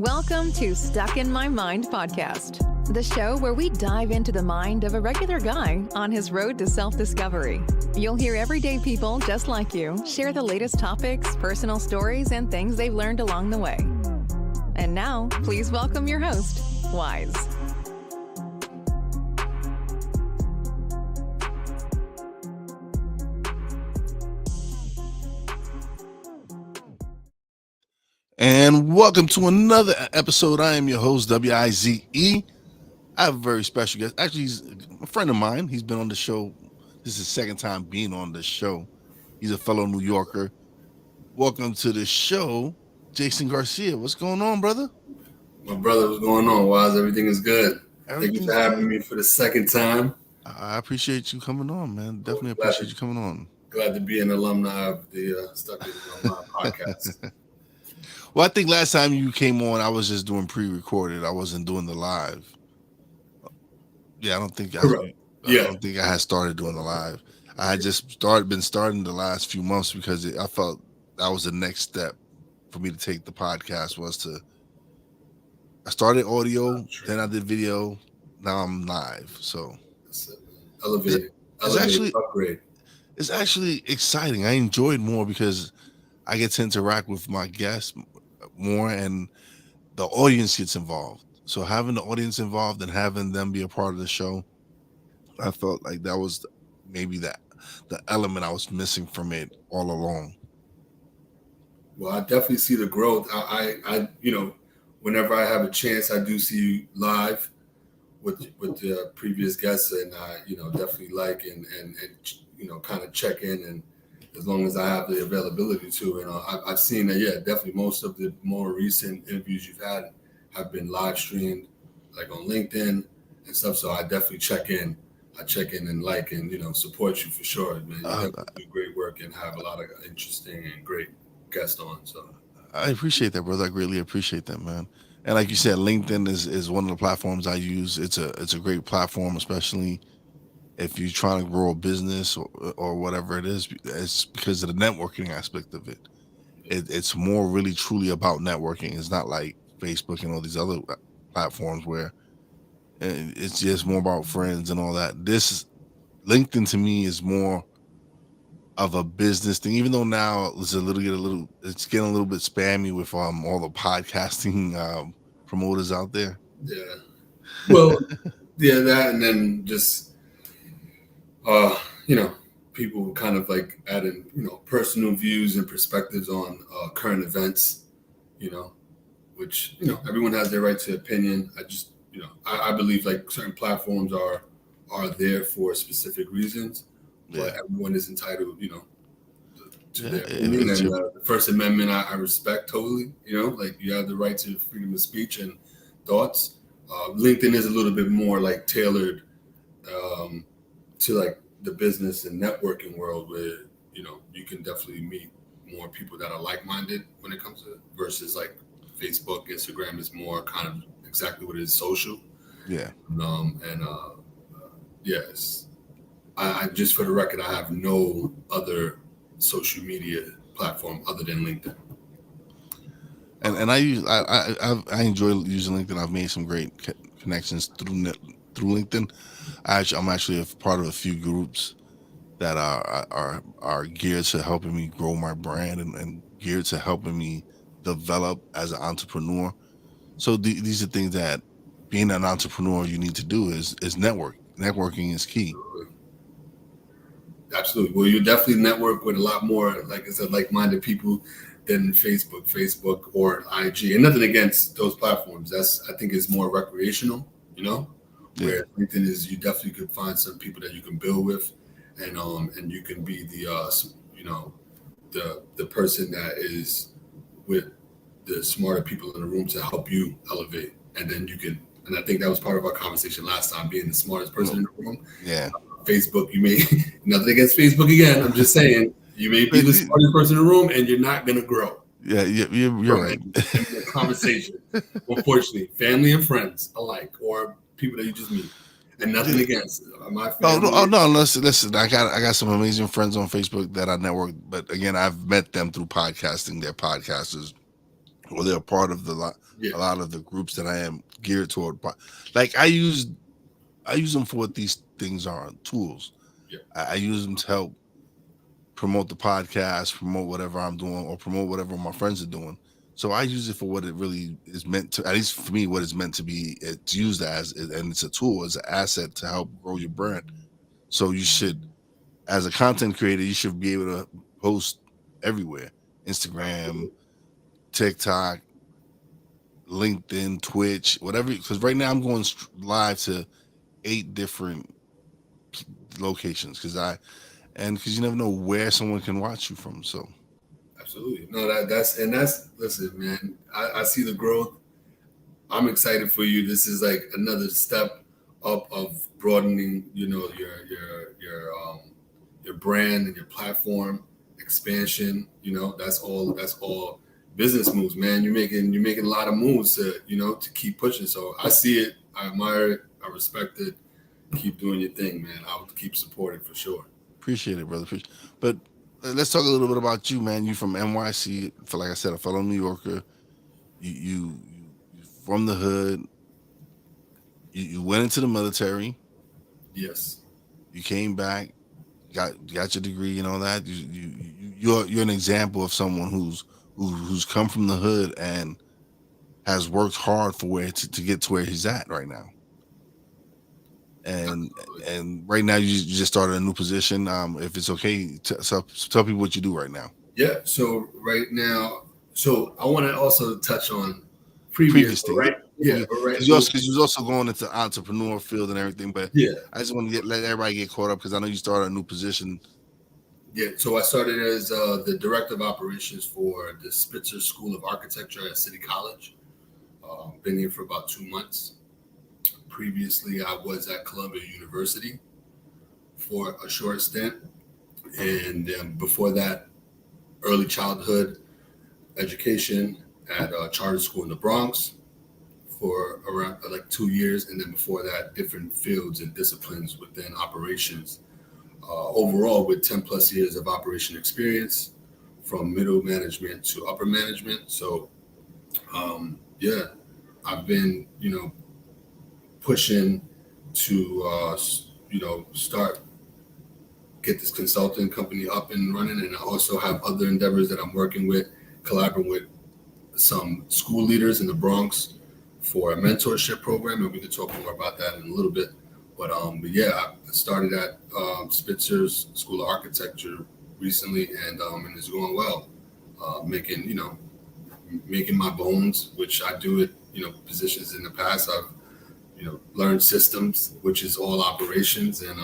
Welcome to Stuck in My Mind podcast, the show where we dive into the mind of a regular guy on his road to self-discovery. You'll hear everyday people just like you share the latest topics, personal stories, and things they've learned along the way. And now, please welcome your host, Wise. And welcome to another episode. I am your host, W-I-Z-E. I have a very special guest. Actually, he's a friend of mine. He's been on the show. This is his second time being on the show. He's a fellow New Yorker. Welcome to the show, Jason Garcia. What's going on, brother? My brother, what's going on? Wise, everything is good. Thank you for having me for the second time. I appreciate you coming on, man. Definitely appreciate you coming on. Glad to be an alumni of the Stuck in My Mind podcast. Well, I think last time you came on, I was just doing pre-recorded. I wasn't doing the live. Yeah, I don't think I had started doing the live. I had just been starting the last few months because I felt that was the next step for me to take the podcast I started audio, then I did video, now I'm live. So Elevated, upgrade. It's actually exciting. I enjoy it more because I get to interact with my guests more and the audience gets involved. So having the audience involved and having them be a part of the show, I felt like that was maybe the element I was missing from it all along. Well, I definitely see the growth. I whenever I have a chance, I do see you live with the previous guests, and I, definitely like and kind of check in, and as long as I have the availability to. And I've seen that, definitely most of the more recent interviews you've had have been live streamed, like on LinkedIn and stuff. So I definitely check in. I check in and like and, support you for sure, man. You definitely do great work and have a lot of interesting and great guests on. So I appreciate that, brother. I greatly appreciate that, man. And like you said, LinkedIn is one of the platforms I use. It's a great platform, especially if you're trying to grow a business or whatever it is. It's because of the networking aspect of it. It's more really truly about networking. It's not like Facebook and all these other platforms where it's just more about friends and all that. This LinkedIn to me is more of a business thing, even though now it's getting a little bit spammy with all the podcasting promoters out there. Yeah. Well, that, and then just people kind of like adding, personal views and perspectives on current events, which, everyone has their right to opinion. I just, I believe like certain platforms are there for specific reasons, but everyone is entitled, to their opinion. And the First Amendment, I respect totally, like you have the right to freedom of speech and thoughts. LinkedIn is a little bit more like tailored to like the business and networking world where, you can definitely meet more people that are like-minded when it comes to it versus like Facebook, Instagram is more kind of exactly what it is, social. Yeah. Yes. I just, for the record, I have no other social media platform other than LinkedIn. And I enjoy using LinkedIn. I've made some great connections through LinkedIn. I'm actually a part of a few groups that are geared to helping me grow my brand and geared to helping me develop as an entrepreneur. So these are things that being an entrepreneur you need to do is network. Networking is key. Absolutely. Well, you definitely network with a lot more, like I said, like-minded people than Facebook or IG. And nothing against those platforms. I think it's more recreational, where LinkedIn is, you definitely could find some people that you can build with, and you can be the person that is with the smarter people in the room to help you elevate, and then you can. And I think that was part of our conversation last time, being the smartest person in the room. Yeah. Facebook, you may, nothing against Facebook again. I'm just saying, you may be the smartest person in the room and you're not going to grow. Yeah, you're right. In the conversation, unfortunately, family and friends alike, or people that you just meet. And nothing against my family. No. Listen. I got some amazing friends on Facebook that I network, but again, I've met them through podcasting. They're podcasters, or they're a part of Yeah. a lot of the groups that I am geared toward. Like I use them for what these things are, tools. Yeah. I use them to help promote the podcast, promote whatever I'm doing, or promote whatever my friends are doing. So I use it for what it really is meant to, at least for me, what it's meant to be. It's used as, and it's a tool, it's an asset to help grow your brand. So you should, as a content creator, you should be able to post everywhere: Instagram, Absolutely. TikTok, LinkedIn, Twitch, whatever. Because right now I'm going live to 8 different locations because you never know where someone can watch you from. So Absolutely. No, that's listen, man. I see the growth. I'm excited for you. This is like another step up of broadening, your brand and your platform expansion. That's all business moves, man. You're making a lot of moves to keep pushing. So I see it, I admire it, I respect it. Keep doing your thing, man. I'll keep supporting for sure. appreciate it, brother. But let's talk a little bit about you, man. You from NYC, for like I said, a fellow New Yorker. You from the hood. You went into the military. Yes. You came back, got your degree and all that. You're an example of someone who's come from the hood and has worked hard for where to get to where he's at right now. And Absolutely. and right now you just started a new position. If it's okay, tell people what you do right now. Yeah. So right now, so I want to also touch on previous, Previous but things, right? Yeah, but right. because So you was also going into entrepreneur field and everything. But yeah, I just want to let everybody get caught up because I know you started a new position. yeah. So I started as the director of operations for the Spitzer School of Architecture at City College. Been here for about 2 months. Previously, I was at Columbia University for a short stint, and before that, early childhood education at a charter school in the Bronx for around like 2 years, and then before that, different fields and disciplines within operations. Overall, with 10 plus years of operation experience, from middle management to upper management. So, yeah, I've been, pushing to, start get this consulting company up and running, and I also have other endeavors that I'm working with, collaborating with some school leaders in the Bronx for a mentorship program, and we can talk more about that in a little bit. But yeah, I started at Spitzer's School of Architecture recently, and it's going well. Making my bones, which I do at positions in the past. I've learned systems, which is all operations, and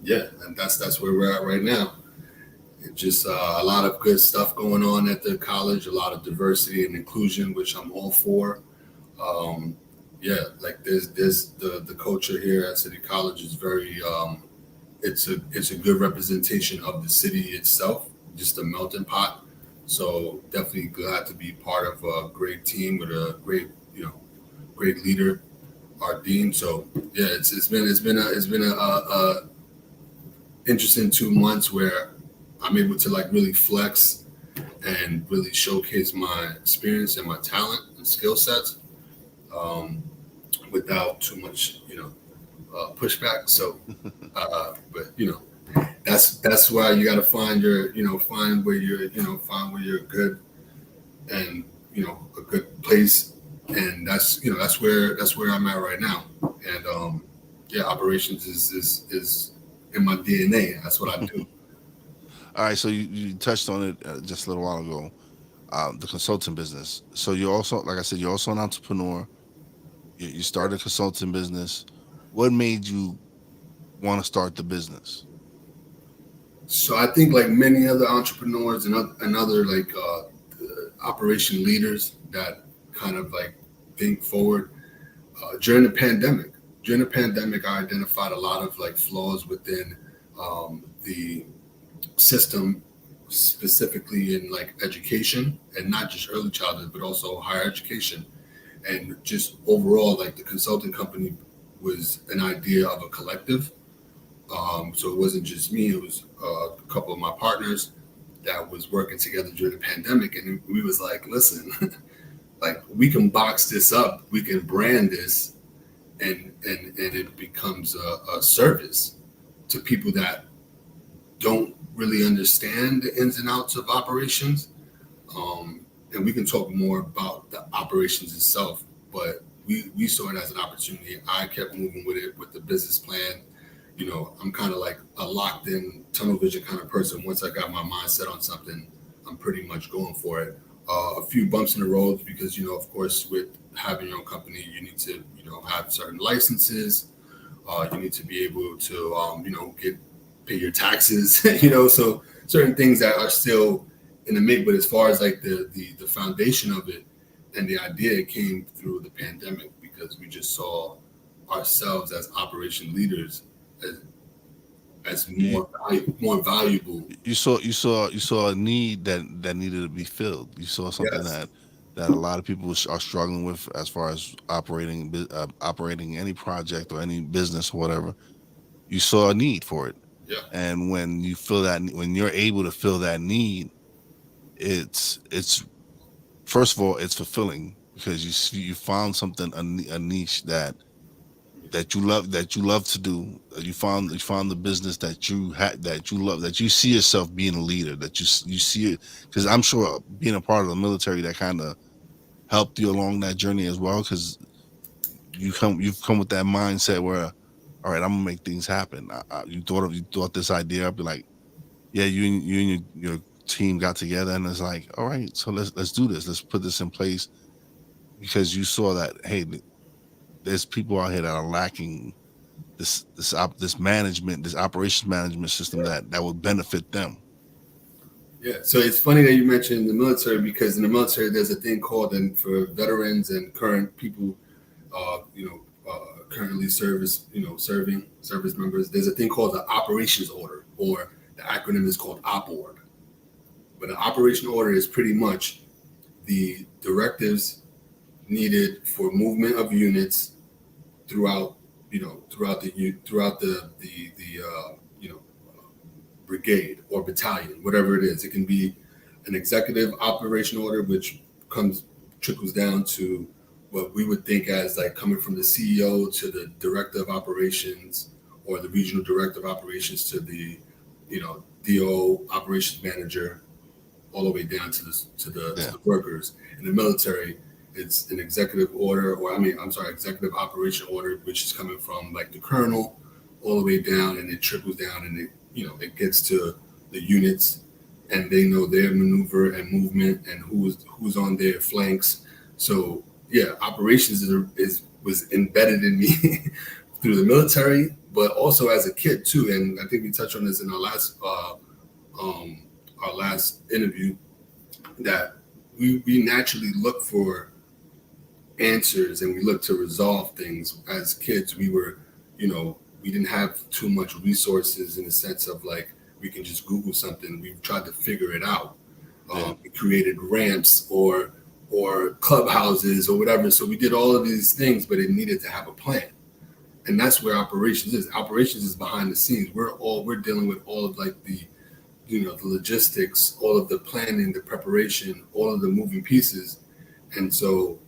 yeah, and that's where we're at right now. Just a lot of good stuff going on at the college, a lot of diversity and inclusion, which I'm all for. Um, yeah, like there's the culture here at City College is very it's a good representation of the city itself, just a melting pot. So definitely glad to be part of a great team with a great leader, our dean. So yeah, it's been a interesting 2 months where I'm able to like really flex and really showcase my experience and my talent and skill sets um, without too much, pushback. So, but that's why you got to find find where you're good and a good place, and that's where I'm at right now. And yeah, operations is in my DNA. That's what I do. All right, so you touched on it just a little while ago, the consulting business. So you also, like I said, you're also an entrepreneur. You started a consulting business. What made you want to start the business? So I think like many other entrepreneurs and other like operation leaders that kind of like think forward during the pandemic. During the pandemic, I identified a lot of like flaws within the system, specifically in like education, and not just early childhood, but also higher education, and just overall like the consulting company was an idea of a collective. So it wasn't just me; it was a couple of my partners, that was working together during the pandemic, and we was like, listen, like we can box this up, we can brand this, and it becomes a service to people that don't really understand the ins and outs of operations. And we can talk more about the operations itself, but we saw it as an opportunity. I kept moving with it with the business plan. I'm kind of like a locked in tunnel vision kind of person. Once I got my mind set on something, I'm pretty much going for it. A few bumps in the road because, of course, with having your own company, you need to, have certain licenses. You need to be able to, pay your taxes, so certain things that are still in the make. But as far as like the foundation of it and the idea, it came through the pandemic because we just saw ourselves as operation leaders as more valuable. You saw a need that needed to be filled. You saw something Yes. that a lot of people are struggling with as far as operating any project or any business or whatever. You saw a need for it. Yeah. And when you're able to fill that need, it's first of all, it's fulfilling because you found something, a niche that you love to do. You found the business that you love, that you see yourself being a leader, that you see it, because I'm sure being a part of the military, that kind of helped you along that journey as well, because you've come with that mindset where, all right, I'm gonna make things happen. You thought this idea up, be like, yeah, you and your team got together and it's like, all right, so let's do this, let's put this in place, because you saw that, hey, there's people out here that are lacking this management, this operations management system that would benefit them. Yeah, so it's funny that you mentioned the military, because in the military there's a thing called, and for veterans and current people, currently serving service members, there's a thing called the operations order, or the acronym is called OPORD. But an operation order is pretty much the directives needed for movement of units throughout the brigade or battalion, whatever it is. It can be an executive operation order, which trickles down to what we would think as like coming from the CEO to the director of operations, or the regional director of operations to the DO operations manager, all the way down to the workers. In the military, it's an executive order, executive operation order, which is coming from like the colonel all the way down, and it trickles down, and it gets to the units, and they know their maneuver and movement and who's on their flanks. So yeah, operations was embedded in me through the military, but also as a kid too. And I think we touched on this in our last interview, that we naturally look for answers and we look to resolve things. As kids, we were, we didn't have too much resources in the sense of like, we can just Google something. We tried to figure it out. We created ramps or clubhouses or whatever. So we did all of these things, but it needed to have a plan. And that's where operations is. Operations is behind the scenes. We're dealing with all of like the logistics, all of the planning, the preparation, all of the moving pieces. And so,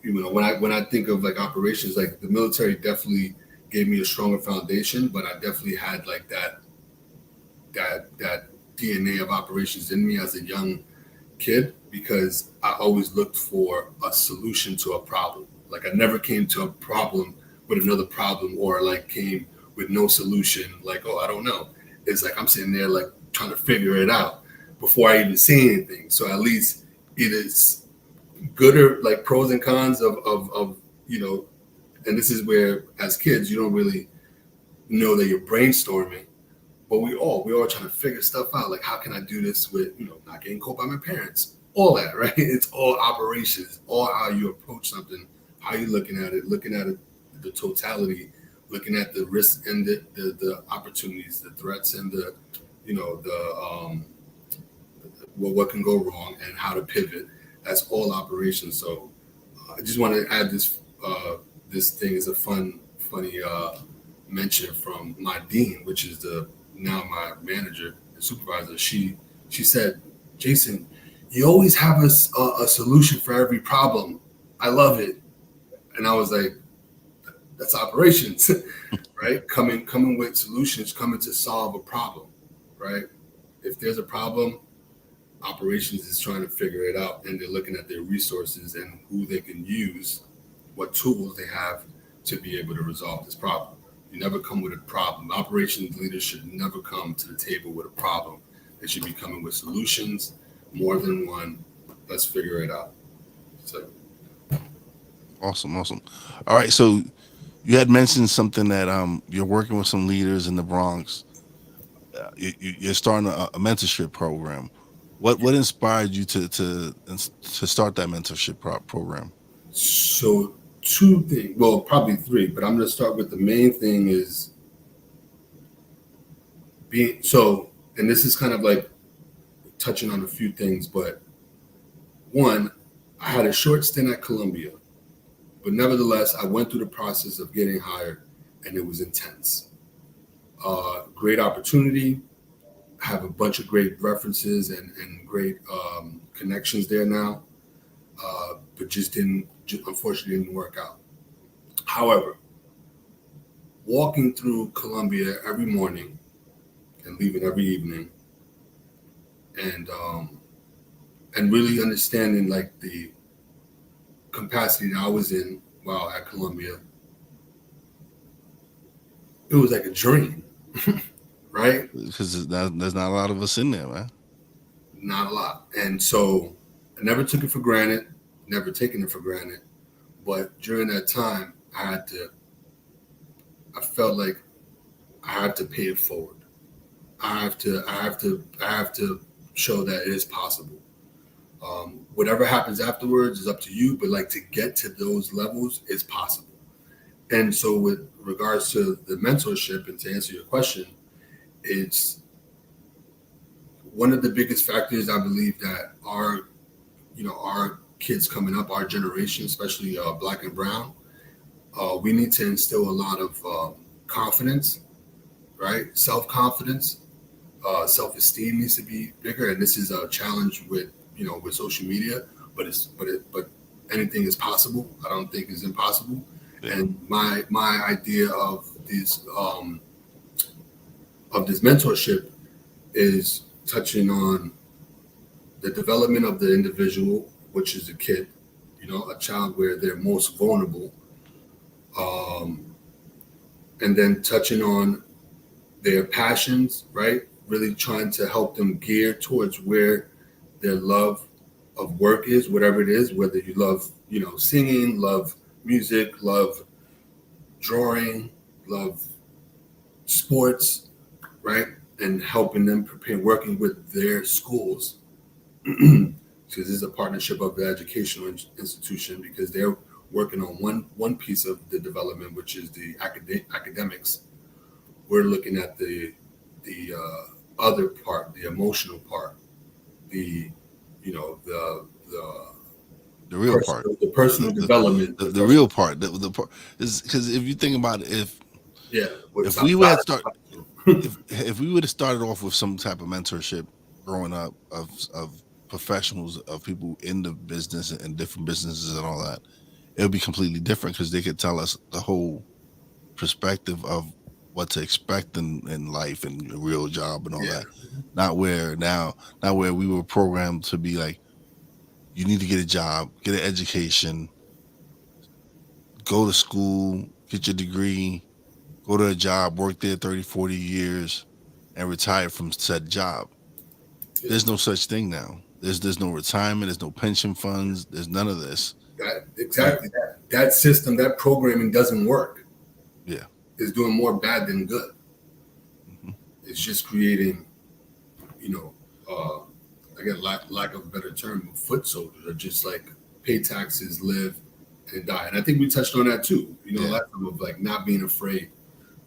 when I think of like operations, like the military definitely gave me a stronger foundation, but I definitely had like that DNA of operations in me as a young kid, because I always looked for a solution to a problem. Like I never came to a problem with another problem, or like came with no solution. Like, oh, I don't know. It's like I'm sitting there like trying to figure it out before I even say anything. So at least it is good, or like pros and cons of and this is where as kids you don't really know that you're brainstorming, but we all trying to figure stuff out. Like, how can I do this with not getting caught by my parents? All that, right? It's all operations, all how you approach something, how you looking at it, the totality, looking at the risks and the opportunities, the threats, and the what can go wrong and how to pivot. That's all operations. So I just want to add this thing as a funny mention from my dean, which is now my manager and supervisor. She She said, Jason, you always have a solution for every problem. I love it. And I was like, that's operations, right? Coming with solutions, coming to solve a problem, right? If there's a problem, operations is trying to figure it out, and they're looking at their resources and who they can use, what tools they have to be able to resolve this problem. You never come with a problem. Operations leaders should never come to the table with a problem. They should be coming with solutions, more than one. Let's figure it out. So Awesome. All right, so you had mentioned something that you're working with some leaders in the Bronx. You're starting a mentorship program. What inspired you to start that mentorship program? So two things, well, probably three, but I'm going to start with the main thing is being so, and this is kind of like touching on a few things, but one, I had a short stint at Columbia, but nevertheless, I went through the process of getting hired, and it was intense. Great opportunity, have a bunch of great references and great connections there now, but just unfortunately didn't work out. However, walking through Columbia every morning and leaving every evening, and really understanding like the capacity that I was in while at Columbia, it was like a dream, right? Because there's not a lot of us in there, man. Not a lot. And so I never took it for granted, never taken it for granted. But during that time, I felt like I had to pay it forward. I have to show that it is possible. Whatever happens afterwards is up to you, but like to get to those levels is possible. And so with regards to the mentorship, and to answer your question, it's one of the biggest factors I believe that our kids coming up, our generation, especially Black and brown, we need to instill a lot of confidence, right? Self-confidence, self-esteem needs to be bigger, and this is a challenge with social media, but anything is possible. I don't think it's impossible. Yeah. And my idea of this mentorship is touching on the development of the individual, which is a kid, a child where they're most vulnerable, and then touching on their passions, right? Really trying to help them gear towards where their love of work is, whatever it is, whether you love, singing, love music, love drawing, love sports, right? And helping them prepare, working with their schools, because this is a partnership of the educational institution, because they're working on one piece of the development, which is the academics. We're looking at the other part, the emotional part, the real part, the personal development, the real part, the part is, because if you think about it, if we would have started off with some type of mentorship growing up of professionals, of people in the business and different businesses and all that, it would be completely different, because they could tell us the whole perspective of what to expect in life and a real job and all that. Not where we were programmed to be like, you need to get a job, get an education, go to school, get your degree, go to a job, work there 30, 40 years, and retire from said job. There's no such thing now. There's no retirement, there's no pension funds, there's none of this. Exactly. That system, that programming doesn't work. Yeah. It's doing more bad than good. Mm-hmm. It's just creating, again, lack of a better term, foot soldiers, or just like pay taxes, live, and die. And I think we touched on that too. Last time, of like not being afraid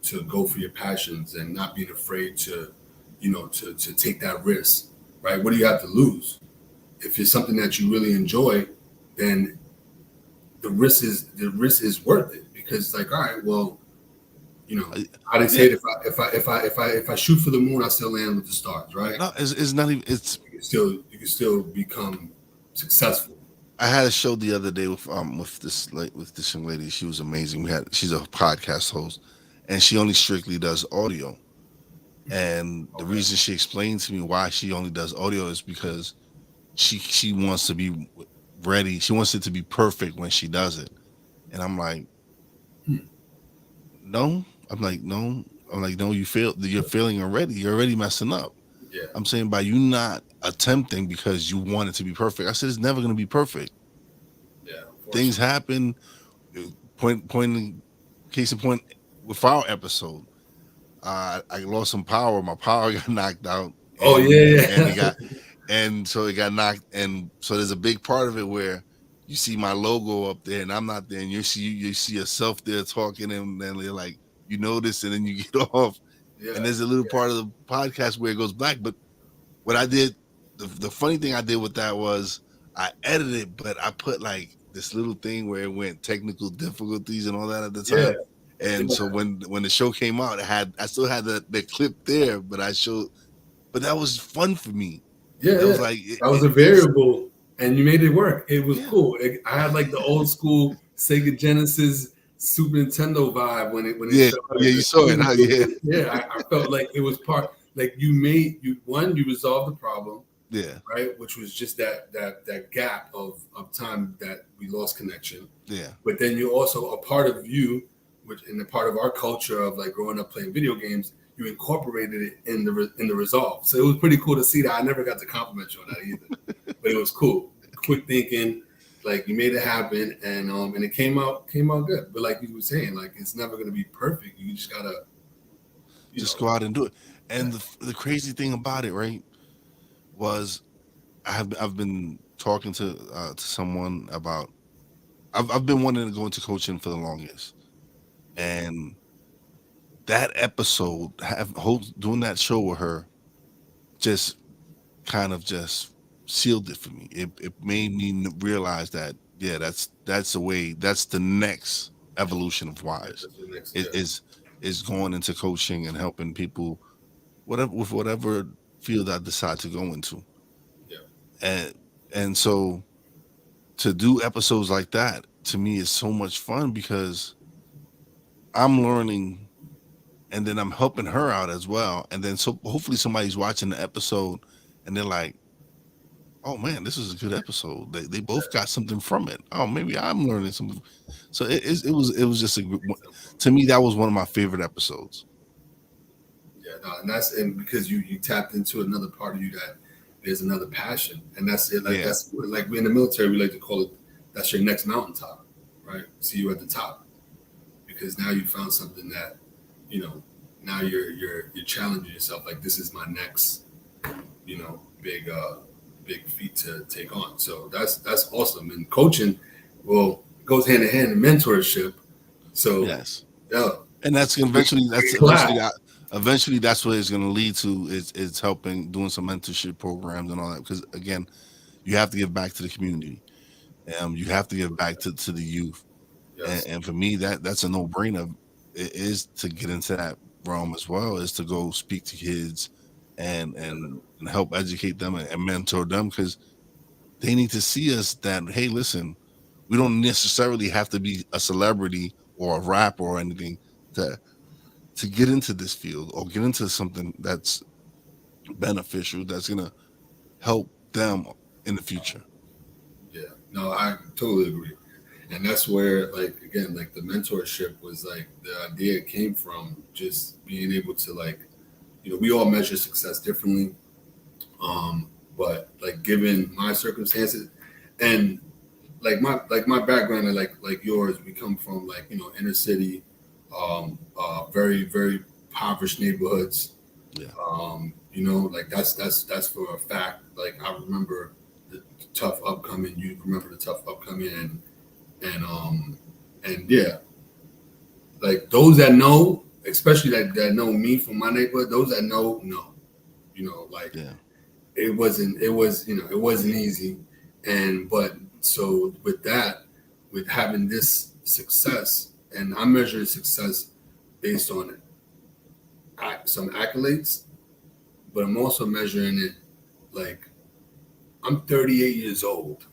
to go for your passions, and not being afraid to, to take that risk, right? What do you have to lose? If it's something that you really enjoy, then the risk is worth it, because it's like, all right, well, You know, how they say it, if I shoot for the moon, I still land with the stars, right? No, it's not even. It's you can still become successful. I had a show the other day with this young lady. She was amazing. She's a podcast host, and she only strictly does audio. And the reason she explained to me why she only does audio is because she wants to be ready. She wants it to be perfect when she does it. And I'm like, no. I'm like, no. I'm like, no. You're failing already. You're already messing up. Yeah. I'm saying by you not attempting because you want it to be perfect. I said it's never going to be perfect. Yeah. Things happen. Pointing case in point with our episode, I lost some power. My power got knocked out. And so it got knocked. And so there's a big part of it where you see my logo up there and I'm not there, and you see yourself there talking, and then they're like, you notice, and then you get off. Yeah. And there's a little part of the podcast where it goes black. But what I did, the funny thing I did with that was I edited, but I put like this little thing where it went technical difficulties and all that at the time. Yeah. And so when the show came out, I still had the clip there, but that was fun for me. Yeah, it was like that was a variable, and you made it work. It was cool. I had like the old school Sega Genesis, Super Nintendo vibe when it you saw it. I felt like it was part. Like you resolved the problem. Yeah. Right. Which was just that gap of time that we lost connection. Yeah. But then you also a part of you, which in the part of our culture of like growing up playing video games, you incorporated it in the resolve. So it was pretty cool to see that. I never got to compliment you on that either, but it was cool. Quick thinking, like you made it happen, and it came out good. But like you were saying, like it's never gonna be perfect. You just gotta go out and do it. And the crazy thing about it, right, was I've been talking to someone about I've been wanting to go into coaching for the longest, and that episode, doing that show with her, just kind of just sealed it for me. It made me realize that that's the way. That's the next evolution of Wise. Is going into coaching and helping people, whatever field I decide to go into. Yeah. And so to do episodes like that to me is so much fun because I'm learning. And then I'm helping her out as well. And then so hopefully somebody's watching the episode and they're like, oh man, this is a good episode. They both got something from it. Oh, maybe I'm learning something. So it was just to me, that was one of my favorite episodes. Yeah, no, and because you tapped into another part of you that there's another passion. And that's it. Like that's like in the military, we like to call it, that's your next mountaintop, right? See you at the top. Because now you found something that, now you're challenging yourself. Like this is my next, big feat to take on. So that's awesome. And coaching, goes hand in hand in mentorship. So yes, yeah. And that's eventually that's what it's going to lead to. Is helping doing some mentorship programs and all that. Because again, you have to give back to the community. You have to give back to the youth. Yes. And for me, that's a no-brainer. It is to get into that realm as well, is to go speak to kids and help educate them and mentor them, because they need to see us that, hey, listen, we don't necessarily have to be a celebrity or a rapper or anything to get into this field or get into something that's beneficial, that's going to help them in the future. Yeah, no, I totally agree. And that's where, like, again, like the mentorship was like the idea came from just being able to, like, we all measure success differently. But like given my circumstances and like my background and like yours, we come from like, inner city, very, very impoverished neighborhoods. Yeah. Like that's for a fact. Like I remember the tough upcoming, you remember the tough upcoming and yeah, like those that know, especially that know me from my neighborhood, those that know, it wasn't easy. But so with that, with having this success, and I measure success based on some accolades, but I'm also measuring it like I'm 38 years old.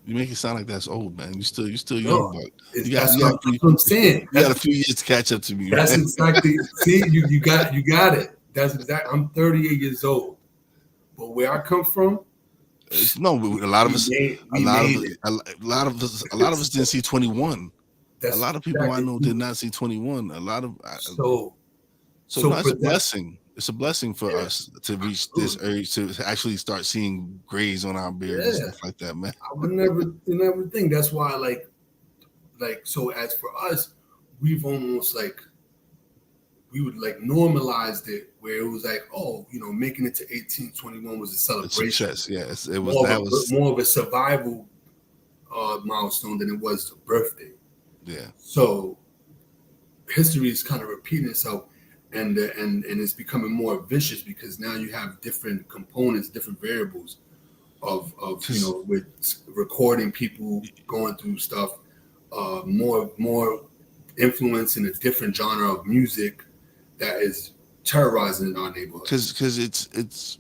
You make it sound like that's old, man. You still young, No, but that's what I'm saying. You got a few years to catch up to me. That's Man. exactly. See, you got it. That's exactly. I'm 38 years old, but where I come from, No, a lot of us, we made it. a lot of us didn't see 21. A That's lot of people I know did not see 21. A lot of so no, it's for a blessing. It's a blessing for us to reach this age to actually start seeing grays on our beards and stuff like that, man. I would never think. That's why, so as for us, we've almost we would normalized it where it was like, oh, making it to 18, 21 was a celebration. Success, yes, it was. More of a survival milestone than it was a birthday. Yeah. So history is kind of repeating itself, and it's becoming more vicious because now you have different components, different variables of with recording people going through stuff, more influence in a different genre of music that is terrorizing our neighborhood. Because it's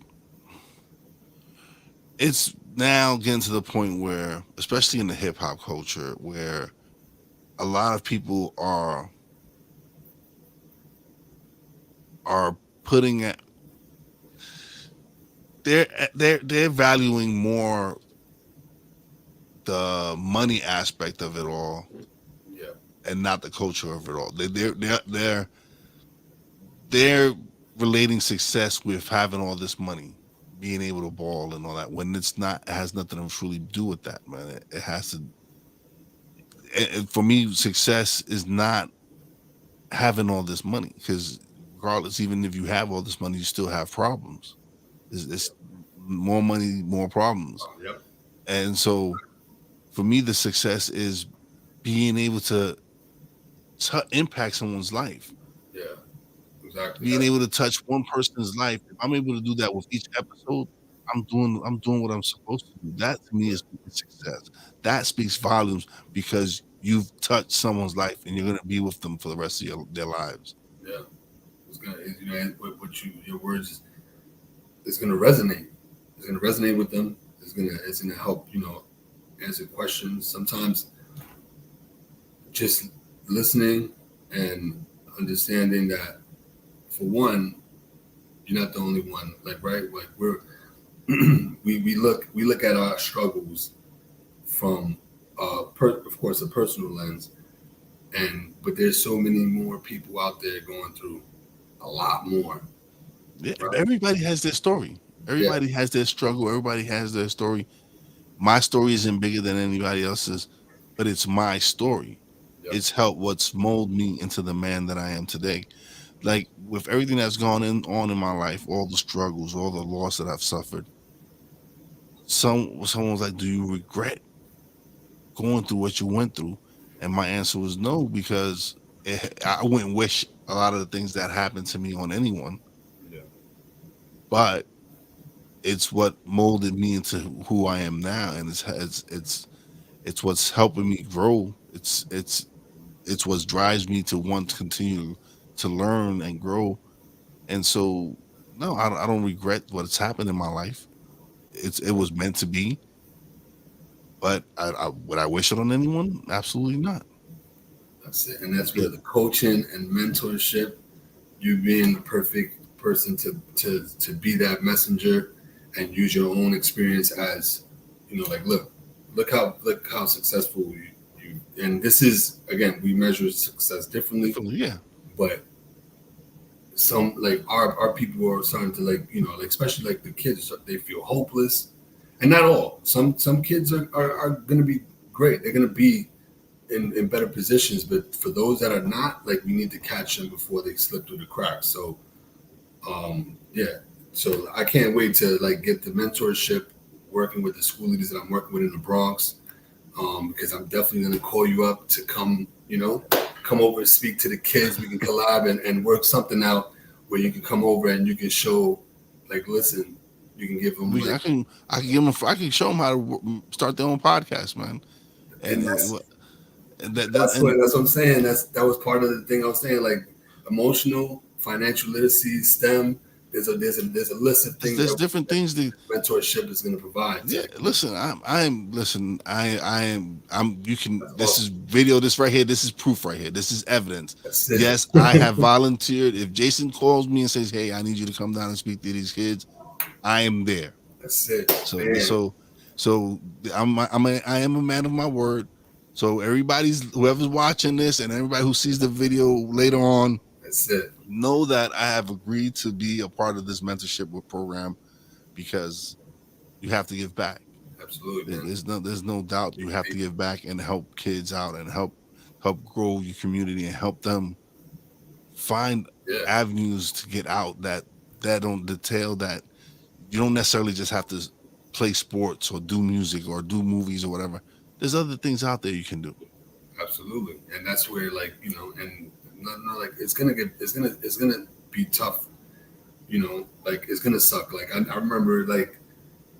now getting to the point where, especially in the hip hop culture, where a lot of people are putting it. They're valuing more the money aspect of it all, and not the culture of it all. They're relating success with having all this money, being able to ball and all that, when it has nothing to truly do with that, man. It has to. And for me, success is not having all this money, because regardless, even if you have all this money, you still have problems. It's more money, more problems. Yep. And so for me, the success is being able to impact someone's life. Yeah, exactly. Being able to touch one person's life. If I'm able to do that with each episode, I'm doing what I'm supposed to do. That to me is success. That speaks volumes, because you've touched someone's life and you're going to be with them for the rest of their lives. Yeah, it's gonna, your words, it's gonna resonate. It's gonna resonate with them. It's gonna help answer questions. Sometimes just listening and understanding that, for one, you're not the only one. We're we look at our struggles from of course a personal lens, but there's so many more people out there going through a lot more. Yeah, right? Everybody has their story. Everybody has their struggle. Everybody has their story. My story isn't bigger than anybody else's, but it's my story. Yep. It's helped what's molded me into the man that I am today. Like, with everything that's gone on in my life, all the struggles, all the loss that I've suffered, someone was like, do you regret going through what you went through? And my answer was no, because I wouldn't wish a lot of the things that happened to me on anyone. Yeah. But it's what molded me into who I am now, and it's what's helping me grow. It's what drives me to want to continue to learn and grow. And so, no, I don't regret what's happened in my life. It was meant to be. But would I wish it on anyone? Absolutely not. That's it. And that's where the coaching and mentorship, you being the perfect person to be that messenger and use your own experience as, look how successful you, and this is, again, we measure success differently. Yeah. But some, our people are starting to especially the kids, they feel hopeless. And not all. Some kids are going to be great. They're going to be in better positions. But for those that are not, we need to catch them before they slip through the cracks. So, So I can't wait to get the mentorship, working with the school leaders that I'm working with in the Bronx, because I'm definitely going to call you up to come over and speak to the kids. We can collab and work something out where you can come over and you can show, listen. You can give them. I can give them. I can show them how to start their own podcast, man. And That's what I'm saying. That was part of the thing I was saying. Like emotional, financial literacy, STEM. There's a list of things there's that different things that mentorship is going to provide. yeah, listen, I'm you can That's this is awesome. video, this right here, this is proof right here. This is evidence. That's Yes, I have volunteered. If Jason calls me and says, "Hey, I need you to come down and speak to these kids," I am there. That's it. So Man. so I am a man of my word. So whoever's watching this and everybody who sees the video later on, That's it. know that I have agreed to be a part of this mentorship program because you have to give back. Absolutely, man. There's no doubt you have to give back and help kids out and help grow your community and help them find avenues to get out that don't detail that you don't necessarily just have to play sports or do music or do movies or whatever. There's other things out there you can do. Absolutely, and that's where, like, you know, and no, like it's gonna be tough. You know, like it's gonna suck. Like I remember, like,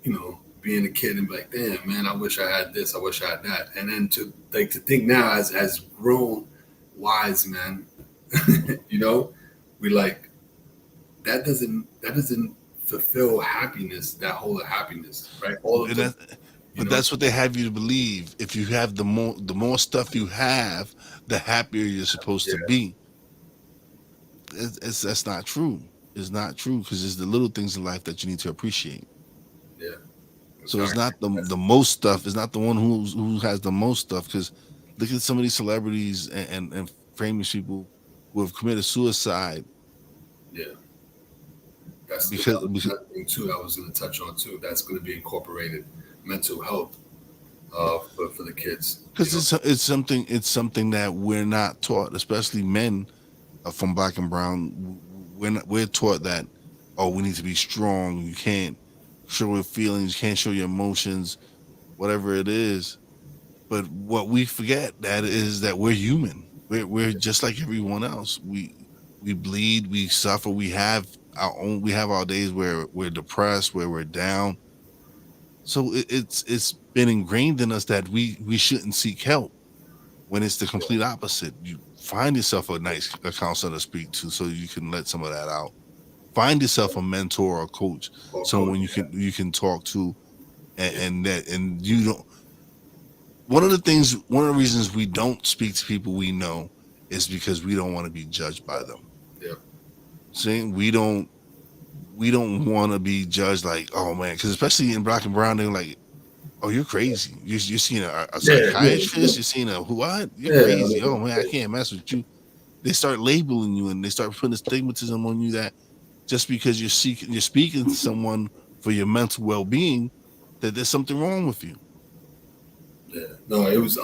you know, being a kid and be like, damn, man, I wish I had this, I wish I had that, and then to think now as grown, wise man, you know, we like that doesn't fulfill happiness. That whole happiness, right? All of that. But that's what they have you to believe. If you have the more stuff you have, the happier you're supposed to be. That's not true. It's not true because it's the little things in life that you need to appreciate. Yeah. So it's not the most stuff. It's not the one who has the most stuff. Because look at some of these celebrities and famous people who have committed suicide. Yeah. That's because another thing too. I was going to touch on too. That's going to be incorporated. Mental health for the kids. Because it's something that we're not taught, especially men from Black and Brown. We're taught that, oh, we need to be strong. You can't show your feelings, you can't show your emotions, whatever it is. But what we forget that is that we're human. We're just like everyone else. We bleed, we suffer, we have our days where we're depressed, where we're down. So it's been ingrained in us that we shouldn't seek help when it's the complete opposite. You find yourself a counselor to speak to so you can let some of that out. Find yourself a mentor or a coach, someone you can talk to, and you don't. One of the reasons we don't speak to people we know is because we don't want to be judged by them. Yeah. See, we don't want to be judged like, oh man, because especially in Black and Brown, they're like, oh, you're crazy. You're seeing a psychiatrist. You're seeing a what? You're crazy. Oh man, I can't mess with you. They start labeling you and they start putting a stigmatism on you that just because you're speaking to someone for your mental well-being, that there's something wrong with you. Yeah. No, it was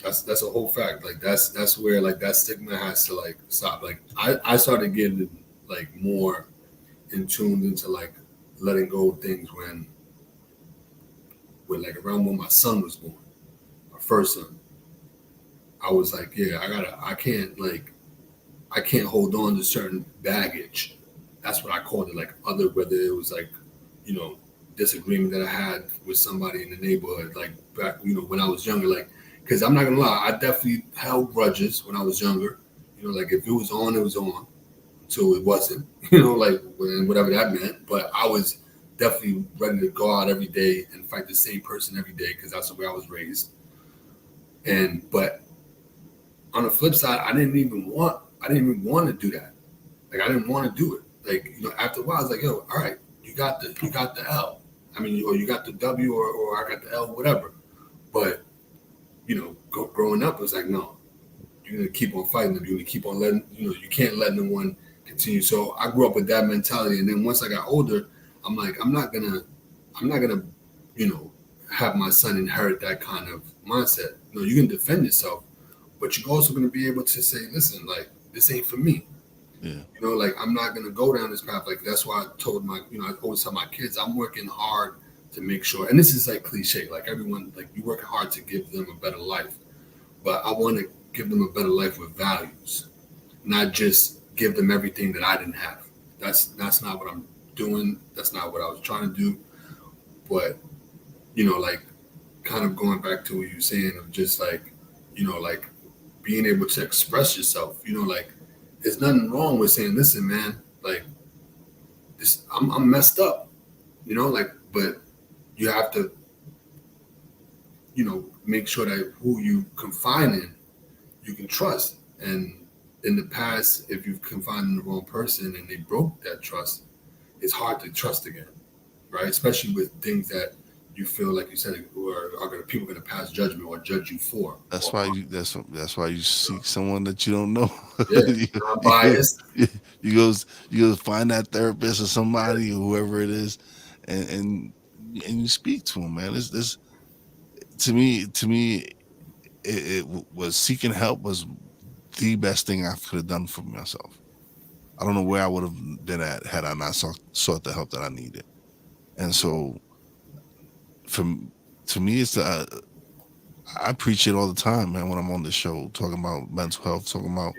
that's a whole fact. Like that's where like that stigma has to like stop. Like I started getting like more in tuned into like letting go of things when like around when my son was born, my first son. I was like, yeah, I can't hold on to certain baggage. That's what I called it. Like whether it was like, you know, disagreement that I had with somebody in the neighborhood, like back, you know, when I was younger, like, because I'm not gonna lie, I definitely held grudges when I was younger. You know, like if it was on, it was on, until it wasn't. You know, like whatever that meant. But I was definitely ready to go out every day and fight the same person every day because that's the way I was raised. But on the flip side, I didn't even want to do that. Like I didn't want to do it. Like, you know, after a while, I was like, yo, all right, you got the L. I mean, or you got the W, or I got the L, whatever. But, you know, growing up, it was like, no, you're gonna keep on fighting them. You're gonna keep on letting, you know, you can't let no one continue. So I grew up with that mentality, and then once I got older, I'm like, I'm not gonna, you know, have my son inherit that kind of mindset. You know, you can defend yourself, but you're also gonna be able to say, listen, like, this ain't for me. Yeah. You know, like I'm not gonna go down this path. Like that's why I told I always tell my kids, I'm working hard to make sure. And this is like cliche, like everyone, like you work hard to give them a better life, but I want to give them a better life with values, not just give them everything that I didn't have. That's not what I'm doing. That's not what I was trying to do. But, you know, like kind of going back to what you were saying of just like, like being able to express yourself. Like there's nothing wrong with saying, listen, man, like this, I'm messed up, like, but you have to, make sure that who you confine in, you can trust. And in the past, if you've confided in the wrong person and they broke that trust, it's hard to trust again, right? Especially with things that you feel like you said are going to people going to pass judgment or judge you for. That's why you. That's why you seek someone that you don't know. Yeah, you, not you, biased. you go find that therapist or somebody or whoever it is, and and you speak to them, man. This to me, it was seeking help was the best thing I could have done for myself. I don't know where I would have been at had I not sought the help that I needed. And so, from to me, it's I preach it all the time, man. When I'm on the show, talking about mental health, talking about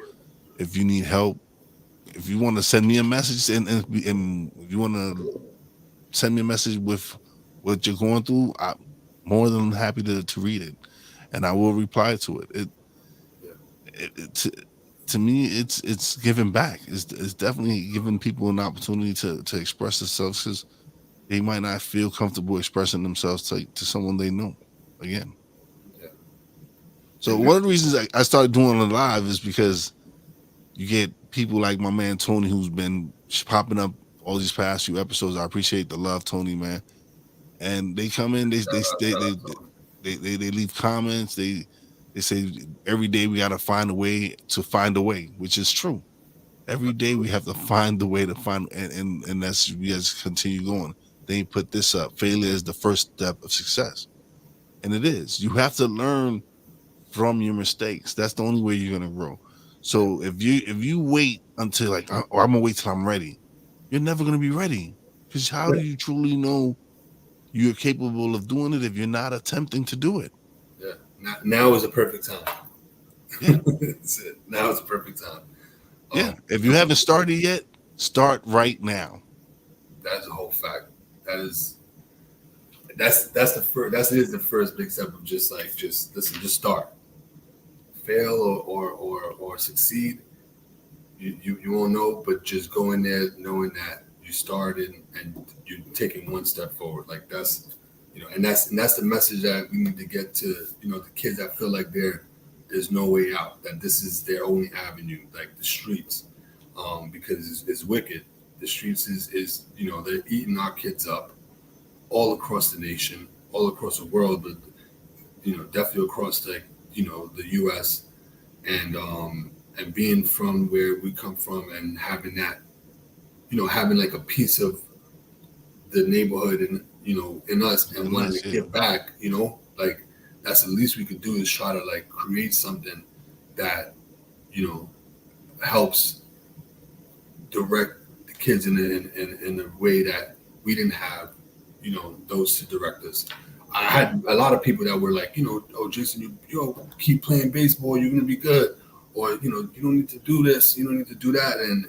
if you need help, if you want to send me a message, and if you want to send me a message with what you're going through, I'm more than happy to read it, and I will reply to it. To me, it's giving back. It's definitely giving people an opportunity to express themselves because they might not feel comfortable expressing themselves to someone they know. Again, Yeah. so And one of the reasons I started doing it live is because you get people like my man Tony, who's been popping up all these past few episodes. I appreciate the love, Tony, man. And they come in, they leave comments. They say every day we got to find a way to find a way, which is true. Every day we have to find the way to find, and that's we just continue going. They put this up. Failure is the first step of success, and it is. You have to learn from your mistakes. That's the only way you're gonna grow. So if you wait until like, oh, I'm gonna wait till I'm ready, you're never gonna be ready. Because how do yeah, you truly know you're capable of doing it if you're not attempting to do it? yeah. Now is the perfect time. Yeah, That's it. Now is the perfect time. yeah. If you haven't started yet, start right now. That's a whole fact. That is that's the first. That is the first big step of just listen, just start. Fail or succeed, you won't know, but just go in there knowing that you started and you're taking one step forward. Like that's and that's the message that we need to get to the kids that feel like there's no way out, that this is their only avenue, like the streets, because it's wicked. The streets is they're eating our kids up all across the nation, all across the world, but definitely across the U.S. And being from where we come from and having that, having like a piece of the neighborhood and in us and wanting to give back, like that's the least we could do is try to like create something that you know helps direct the kids in a way that we didn't have, those to direct us. I had a lot of people that were like, oh Jason, you keep playing baseball, you're gonna be good, or you don't need to do this, you don't need to do that, and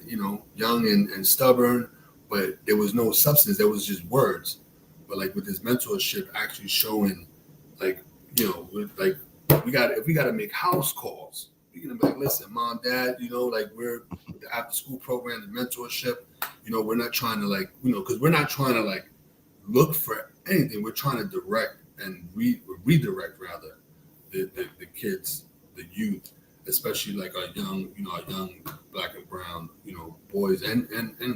young and stubborn, but there was no substance. There was just words. But like with this mentorship, actually showing, like like if we got to make house calls, we gonna be like, listen, mom, dad, like we're with the after school program, the mentorship, we're not trying to like, because we're not trying to like look for anything. We're trying to direct and redirect rather the kids, the youth, especially like our young black and brown, boys and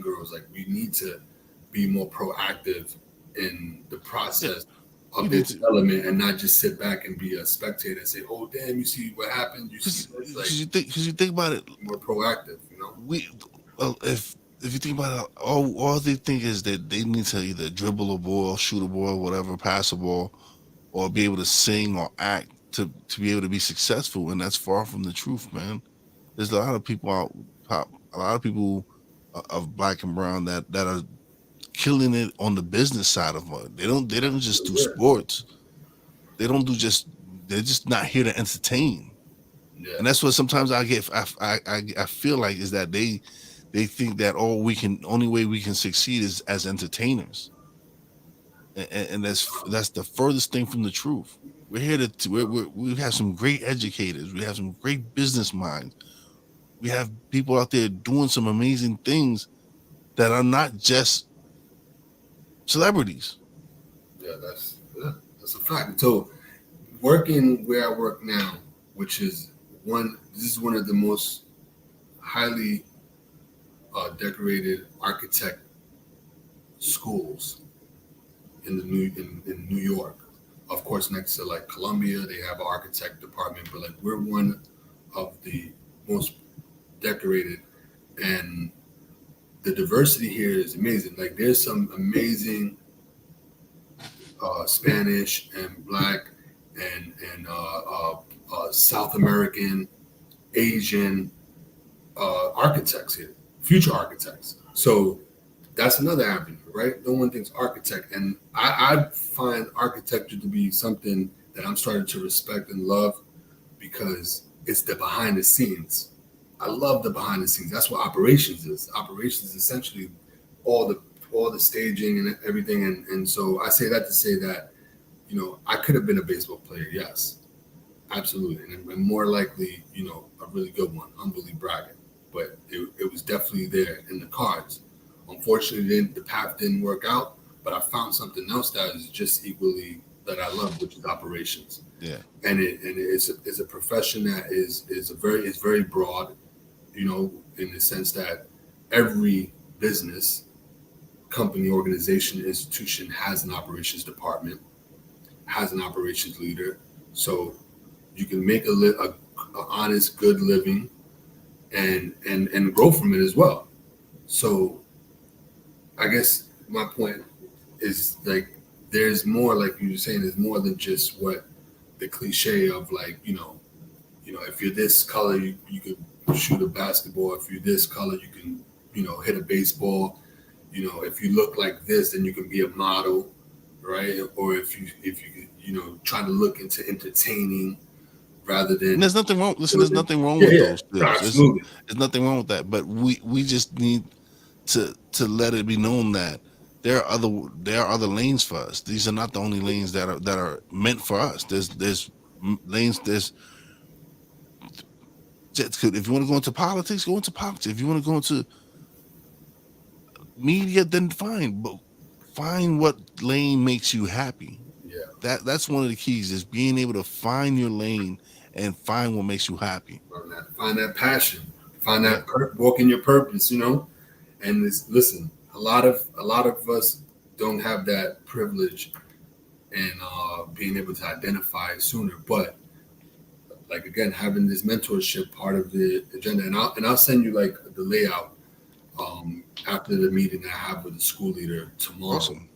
girls. Like we need to be more proactive in the process of their development and not just sit back and be a spectator and say, oh damn, you see what happened? You see this? Like, because you think about it, more proactive, we well, if you think about it, all they think is that they need to either dribble a ball, shoot a ball, whatever, pass a ball, or be able to sing or act to be able to be successful, and that's far from the truth, man. There's a lot of people a lot of people of black and brown that are killing it on the business side of it. They don't just do sports. They don't do just they're just not here to entertain. yeah, And that's what sometimes I feel like is that they think that only way we can succeed is as entertainers, and that's the furthest thing from the truth. We're here we have some great educators. We have some great business minds. We have people out there doing some amazing things that are not just celebrities. Yeah, that's a fact. So working where I work now, which is this is one of the most highly decorated architect schools in in New York. Of course, next to like Columbia, they have an architect department, but like we're one of the most decorated, and the diversity here is amazing. Like there's some amazing Spanish and Black and South American, Asian architects here, future architects. So that's another avenue, right? No one thinks architect, and I find architecture to be something that I'm starting to respect and love because it's the behind the scenes. I love the behind the scenes. That's what operations is. Operations is essentially all the staging and everything. And so I say that to say that, I could have been a baseball player, yes, absolutely, and more likely, a really good one. Humbly bragging, but it was definitely there in the cards. Unfortunately, the path didn't work out, but I found something else that is just equally that I love, which is operations. Yeah, And it's a profession that is very broad, in the sense that every business, company, organization, institution has an operations department, has an operations leader, so you can make a honest, good living, and grow from it as well. So I guess my point is like there's more, like you were saying, there's more than just what the cliche of like, if you're this color, you can shoot a basketball. If you're this color, you can, hit a baseball. If you look like this, then you can be a model, right? Or if you try to look into entertaining rather than. and there's nothing wrong. Listen, there's nothing wrong with those things. Absolutely. There's nothing wrong with that. But we just need to let it be known that there are other lanes for us. These are not the only lanes that are meant for us. There's lanes. If you want to go into politics, go into politics. If you want to go into media, then fine. But find what lane makes you happy. Yeah. That's one of the keys, is being able to find your lane and find what makes you happy. Find that passion. Find that walk in your purpose. And listen, a lot of us don't have that privilege and being able to identify sooner. But like again, having this mentorship part of the agenda, and I'll send you like the layout after the meeting that I have with the school leader tomorrow. Awesome.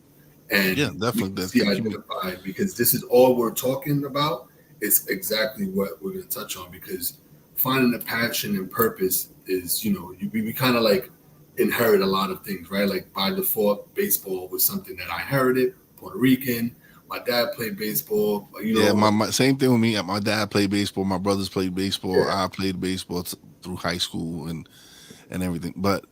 And yeah, definitely. See identified, because this is all we're talking about. It's exactly what we're going to touch on, because finding the passion and purpose is, we kind of like inherit a lot of things, right? Like by default, baseball was something that I inherited. Puerto Rican. My dad played baseball. Yeah, my same thing with me. My dad played baseball. My brothers played baseball. Yeah. I played baseball through high school and everything. But